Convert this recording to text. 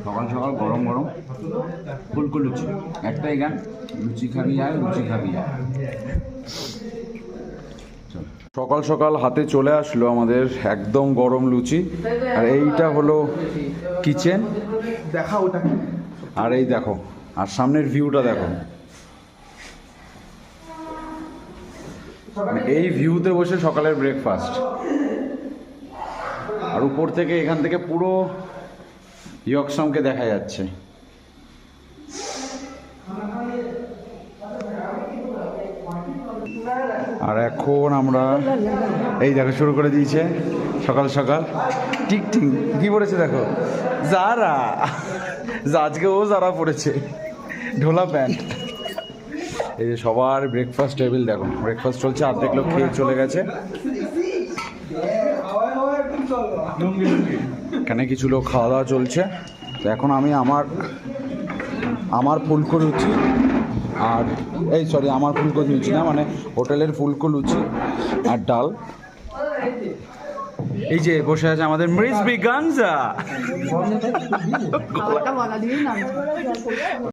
সকাল সকাল গরম গরম ফুলকো লুচি, একটাই গান, লুচি খাবি আয়, লুচি খাবি আয়। সকাল সকাল হাতে চলে আসলো আমাদের একদম গরম লুচি, আর এইটা হলো কিচেন, দেখা ওটা, আর এই দেখো, আর সামনের ভিউটা দেখো, এই ভিউতে বসে সকালের ব্রেকফাস্ট। আর উপর থেকে এখান থেকে পুরো ইয়কসমকে দেখা যাচ্ছে। আর এখন আমরা এই দেখো শুরু করে দিয়েছে সকাল সকাল টিক টিক কি পড়েছে দেখো, জারা, আজকে ও জারা পড়েছে, ঢোলা প্যান্ট। এই যে সবার ব্রেকফাস্ট টেবিল দেখো, ব্রেকফাস্ট চলছে, অর্ধেক লোক খেয়ে চলে গেছে। এখানে কিছু লোক খাওয়া দাওয়া চলছে। তো এখন আমি আমার ফুলকো লুচি আর আমার ফুলকো লুচি না, মানে হোটেলের ফুলকো লুচি আর ডাল। এই যে বসে আছে আমাদের মৃষ্টি গাঞ্জা।